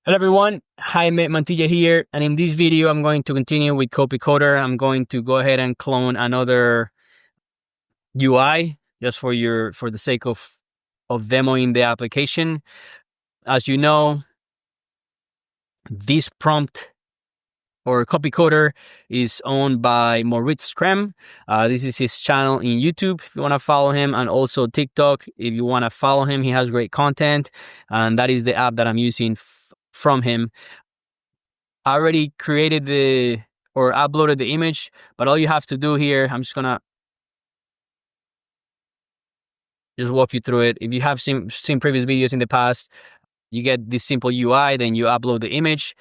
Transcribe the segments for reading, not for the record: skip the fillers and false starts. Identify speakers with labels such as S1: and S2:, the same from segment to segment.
S1: Hello everyone, Jaime Mantilla here, and in this video I'm going to continue with CopyCoder. I'm going to go ahead and clone another UI just for the sake of demoing the application. As you know, this prompt or CopyCoder is owned by Moritz Krem. This is his channel in YouTube if you want to follow him, and also TikTok if you want to follow him. He has great content, and that is the app that I'm using from him. I already created or uploaded the image, but all you have to do here, I'm just gonna walk you through it. If you have seen previous videos in the past, you get this simple UI, then you upload the image.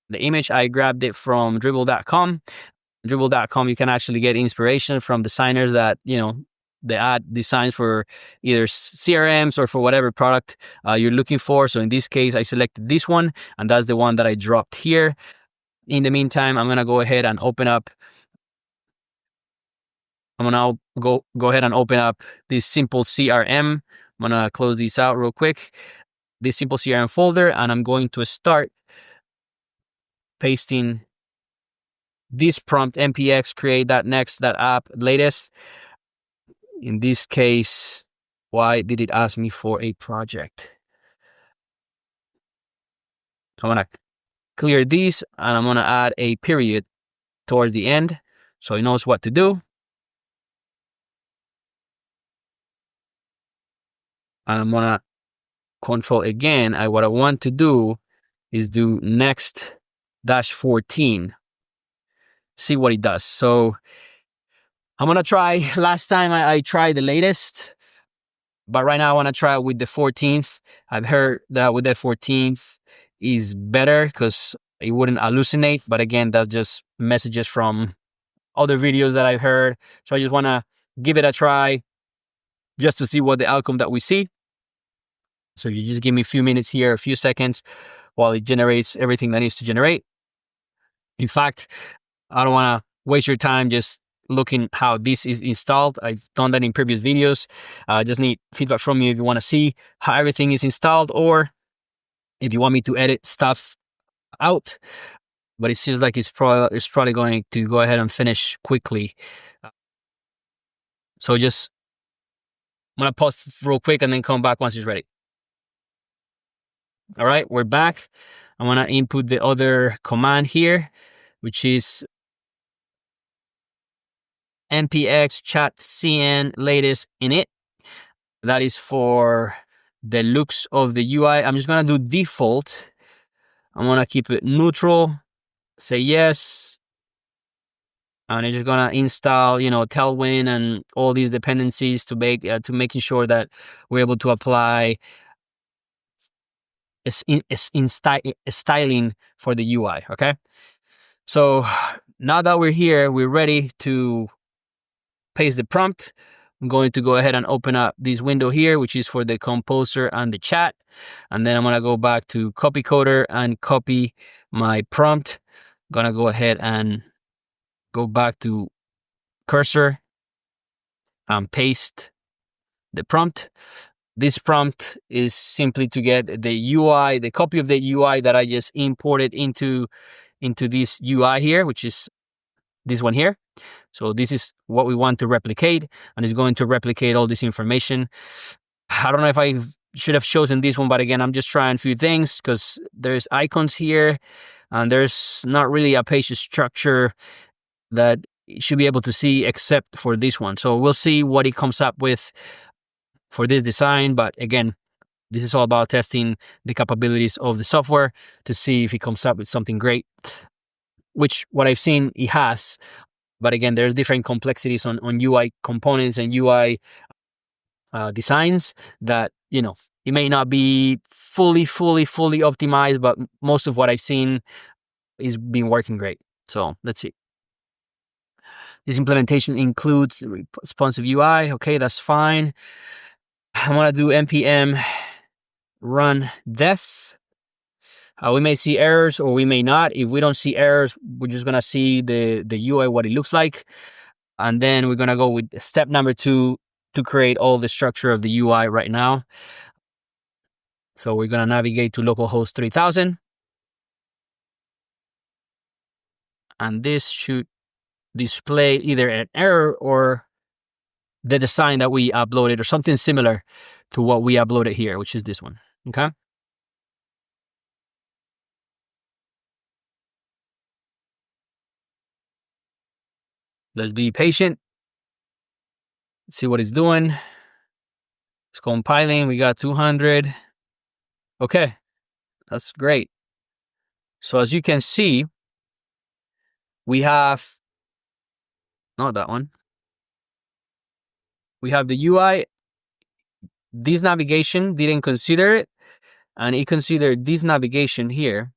S1: The image, I grabbed it from dribble.com. Dribble.com, you can actually get inspiration from designers that, they add designs for either CRMs or for whatever product you're looking for. So in this case, I selected this one, and that's the one that I dropped here. In the meantime, I'm gonna go ahead and open up. I'm gonna go ahead and open up this simple CRM. I'm gonna close this out real quick. This simple CRM folder, and I'm going to start pasting this prompt: npx create.next.app latest. In this case, why did it ask me for a project? I'm gonna clear these, and I'm gonna add a period towards the end so it knows what to do. And I'm gonna control again. What I want to do is do next -14. See what it does. So I'm gonna try. Last time I tried the latest, but right now I want to try it with the 14th. I've heard that with the 14th is better because it wouldn't hallucinate. But again, that's just messages from other videos that I've heard. So I just want to give it a try just to see what the outcome that we see. So you just give me a few minutes here, a few seconds, while it generates everything that needs to generate. In fact, I don't want to waste your time just looking how this is installed. I've done that in previous videos. I just need feedback from you if you want to see how everything is installed, or if you want me to edit stuff out. But it seems like it's probably going to go ahead and finish quickly. So I'm gonna pause real quick and then come back once it's ready. All right, we're back. I'm gonna input the other command here, which is npx chat cn latest init. That is for the looks of the UI. I'm just gonna do default. I'm gonna keep it neutral. Say yes. And it's just gonna install, Tailwind and all these dependencies to making sure that we're able to apply styling for the UI. Okay. So now that we're here, we're ready to paste the prompt. I'm going to go ahead and open up this window here, which is for the composer and the chat. And then I'm going to go back to CopyCoder and copy my prompt. I'm going to go ahead and go back to cursor and paste the prompt. This prompt is simply to get the UI, the copy of the UI that I just imported into this UI here, which is this one here. So this is what we want to replicate, and it's going to replicate all this information. I don't know if I should have chosen this one, but again, I'm just trying a few things because there's icons here, and there's not really a page structure that you should be able to see except for this one. So we'll see what it comes up with for this design. But again, this is all about testing the capabilities of the software to see if it comes up with something great, which what I've seen it has. But again, there's different complexities on UI components and UI designs that, it may not be fully optimized, but most of what I've seen is been working great. So let's see. This implementation includes responsive UI. Okay, that's fine. I'm going to do npm run dev. We may see errors or we may not. If we don't see errors, we're just going to see the UI, what it looks like. And then we're going to go with step number 2 to create all the structure of the UI right now. So we're going to navigate to localhost 3000. and this should display either an error or the design that we uploaded or something similar to what we uploaded here, which is this one. Okay. Let's be patient. See what it's doing. It's compiling. We got 200. Okay. That's great. So as you can see, we have, not that one. We have the UI. This navigation didn't consider it, and it considered this navigation here.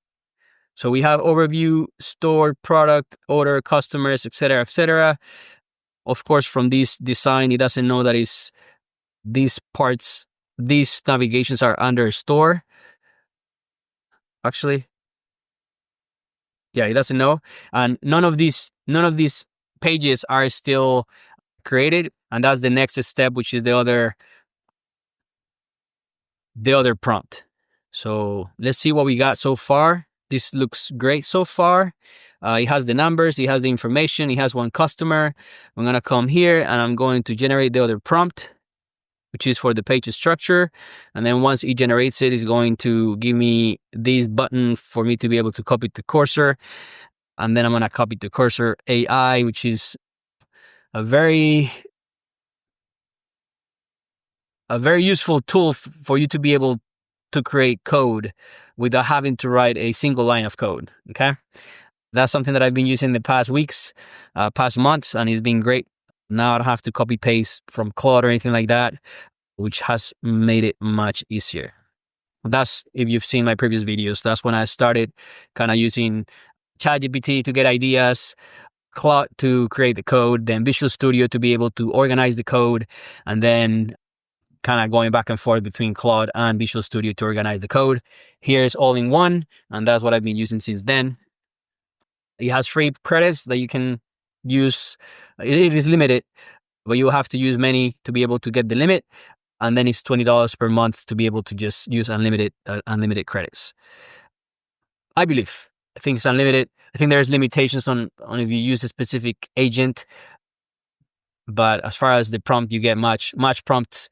S1: So we have overview, store, product, order, customers, etc., etc. Of course, from this design, it doesn't know that is these parts, these navigations are under store. Actually, yeah, it doesn't know, and none of these pages are still created, and that's the next step, which is the other prompt. So let's see what we got so far. This looks great so far. It has the numbers, it has the information, it has one customer. I'm gonna come here and I'm going to generate the other prompt, which is for the page structure. And then once it generates it, it's going to give me this button for me to be able to copy to cursor. And then I'm gonna copy to cursor AI, which is a very useful tool for you to be able to create code without having to write a single line of code. Okay. That's something that I've been using the past weeks, past months, and it's been great. Now I don't have to copy paste from Claude or anything like that, which has made it much easier. That's, if you've seen my previous videos, that's when I started kind of using ChatGPT to get ideas, Claude to create the code, then Visual Studio to be able to organize the code, and then kind of going back and forth between Claude and Visual Studio to organize the code. Here's all in one, and that's what I've been using since then. It has free credits that you can use. It is limited, but you have to use many to be able to get the limit. And then it's $20 per month to be able to just use unlimited credits. I believe. I think it's unlimited. I think there's limitations on if you use a specific agent. But as far as the prompt, you get much prompts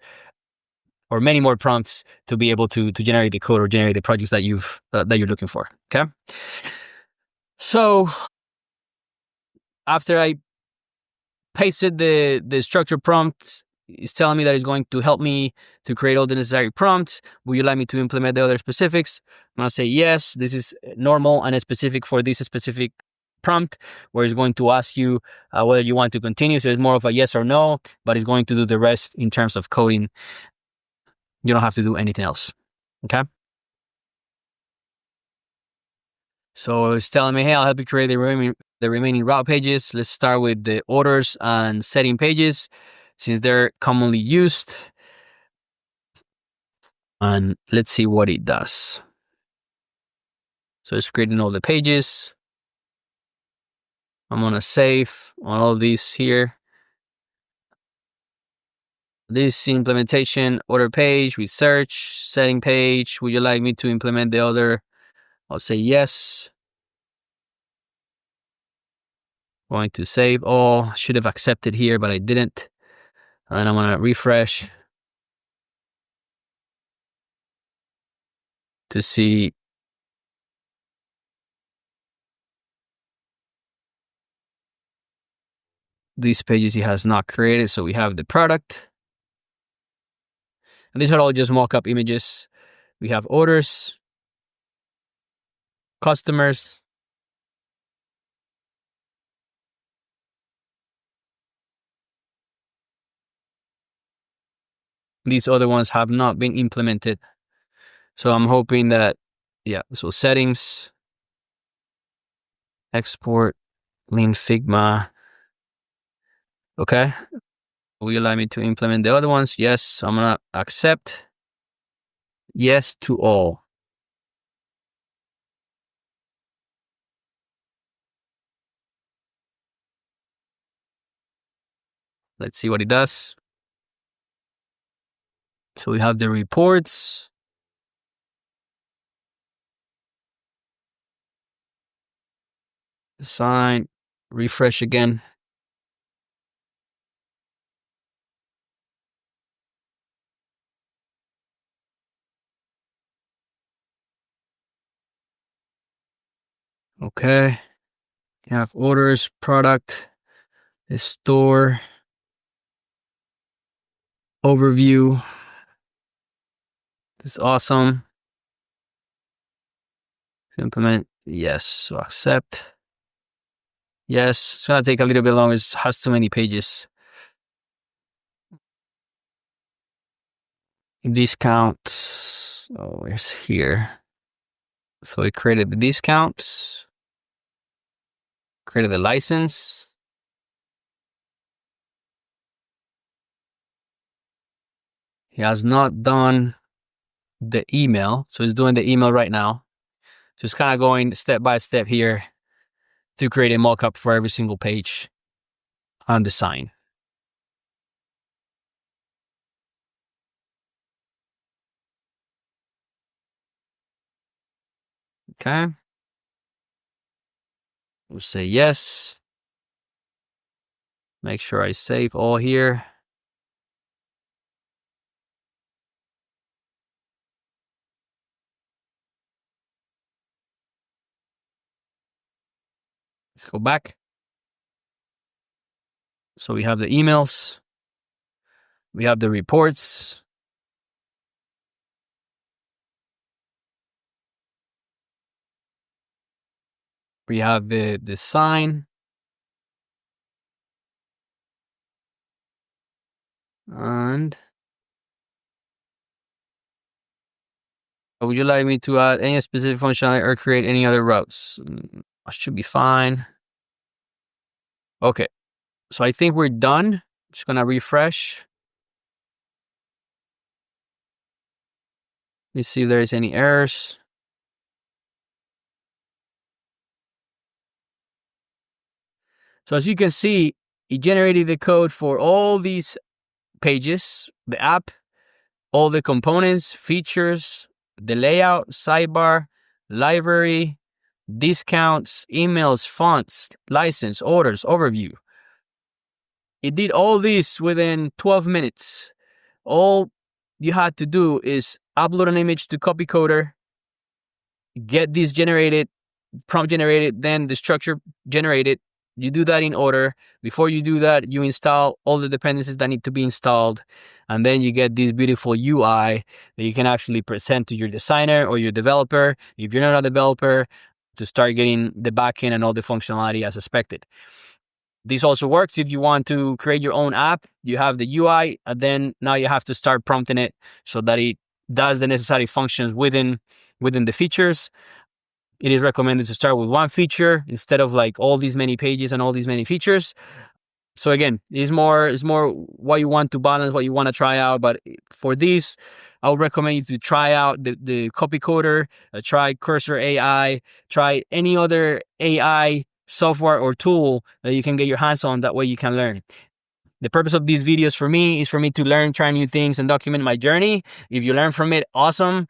S1: or many more prompts to be able to generate the code or generate the projects that you're looking for. Okay. So after I pasted the structure prompt, it's telling me that it's going to help me to create all the necessary prompts. Would you like me to implement the other specifics? I'm going to say yes. This is normal and specific for this specific prompt, where it's going to ask you whether you want to continue. So it's more of a yes or no, but it's going to do the rest in terms of coding. You don't have to do anything else. Okay. So it's telling me, hey, I'll help you create the remaining route pages. Let's start with the orders and setting pages, since they're commonly used. And let's see what it does. So it's creating all the pages. I'm going to save on all these here. This implementation, order page, research, setting page. Would you like me to implement the other? I'll say yes. Going to save all. Should have accepted here, but I didn't. And I'm going to refresh to see these pages he has not created. So we have the product. And these are all just mock-up images. We have orders, customers, these other ones have not been implemented. So I'm hoping that, yeah, so settings, export, Lean Figma. Okay. Will you allow me to implement the other ones? Yes. I'm going to accept. Yes to all. Let's see what it does. So we have the reports. Design, refresh again. Okay. You have orders, product, the store, overview. This is awesome. Implement. Yes. So accept. Yes. It's going to take a little bit longer. It has too many pages. Discounts. Oh, where's here? So we created the discounts. Created the license. He has not done the email. So he's doing the email right now. Just kind of going step by step here to create a mockup for every single page on the sign. Okay. We'll say yes. Make sure I save all here. Let's go back. So we have the emails. We have the reports. We have the sign. And would you like me to add any specific functionality or create any other routes? I should be fine. Okay. So I think we're done. Just going to refresh. Let's see if there's any errors. So as you can see, it generated the code for all these pages, the app, all the components, features, the layout, sidebar, library, discounts, emails, fonts, license, orders, overview. It did all this within 12 minutes. All you had to do is upload an image to CopyCoder, get this generated, prompt generated, then the structure generated. You do that in order. Before you do that, you install all the dependencies that need to be installed. And then you get this beautiful UI that you can actually present to your designer or your developer, if you're not a developer, to start getting the backend and all the functionality as expected. This also works if you want to create your own app. You have the UI, and then now you have to start prompting it so that it does the necessary functions within the features. It is recommended to start with one feature instead of like all these many pages and all these many features. So again, it's more what you want to balance, what you want to try out. But for this, I would recommend you to try out the CopyCoder, try Cursor AI, try any other AI software or tool that you can get your hands on. That way you can learn. The purpose of these videos for me is for me to learn, try new things, and document my journey. If you learn from it, awesome.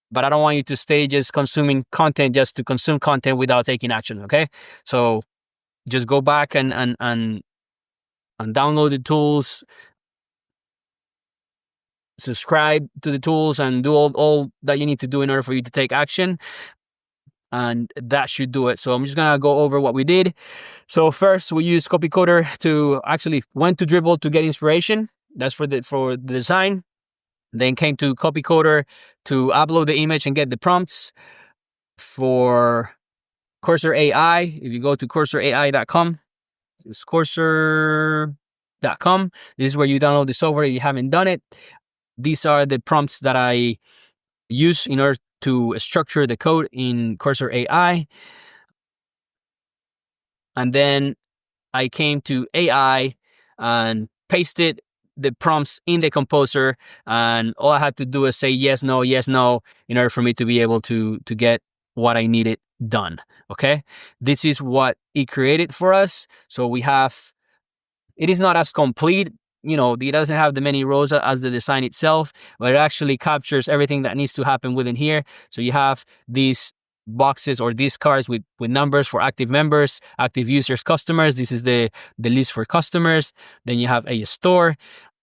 S1: But I don't want you to stay just consuming content just to consume content without taking action, okay? So just go back and download the tools, subscribe to the tools, and do all that you need to do in order for you to take action. And that should do it. So I'm just gonna go over what we did. So first, we used CopyCoder to actually went to Dribble to get inspiration. That's for the design. Then came to CopyCoder to upload the image and get the prompts. For Cursor AI, if you go to cursorai.com, it's cursor.com. This is where you download the software if you haven't done it. These are the prompts that I use in order to structure the code in Cursor AI. And then I came to AI and pasted the prompts in the composer, and all I had to do is say yes, no, in order for me to be able to get what I needed done. Okay, this is what it created for us. So we have, it is not as complete, it doesn't have the many rows as the design itself, but it actually captures everything that needs to happen within here. So you have these boxes or these cards with numbers for active members, active users, customers. This is the list for customers. Then you have a store,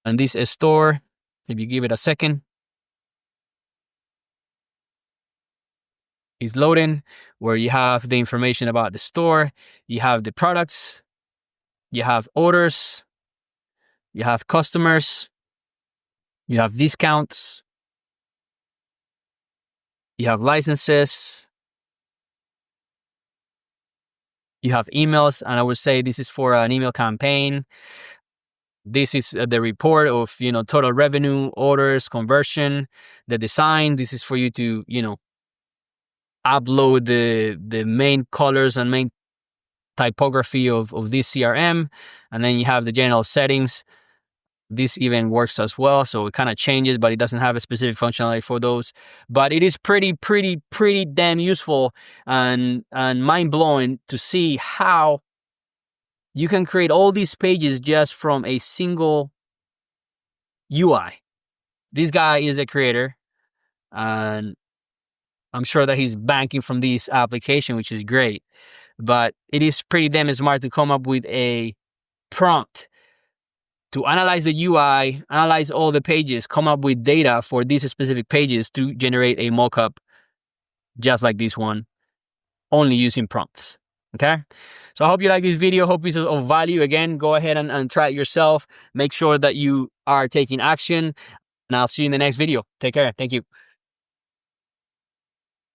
S1: and this store, if you give it a second, is loading, where you have the information about the store, you have the products, you have orders, you have customers, you have discounts, you have licenses, you have emails, and I would say this is for an email campaign. This is the report of, total revenue, orders, conversion, the design. This is for you to, upload the main colors and main typography of this CRM. And then you have the general settings. This even works as well. So it kind of changes, but it doesn't have a specific functionality for those. But it is pretty damn useful and mind-blowing to see how you can create all these pages just from a single UI. This guy is a creator, and I'm sure that he's banking from this application, which is great. But it is pretty damn smart to come up with a prompt to analyze the UI, analyze all the pages, come up with data for these specific pages to generate a mockup just like this one, only using prompts. Okay? So I hope you like this video. Hope it's of value. Again, go ahead and try it yourself. Make sure that you are taking action. And I'll see you in the next video. Take care. Thank you.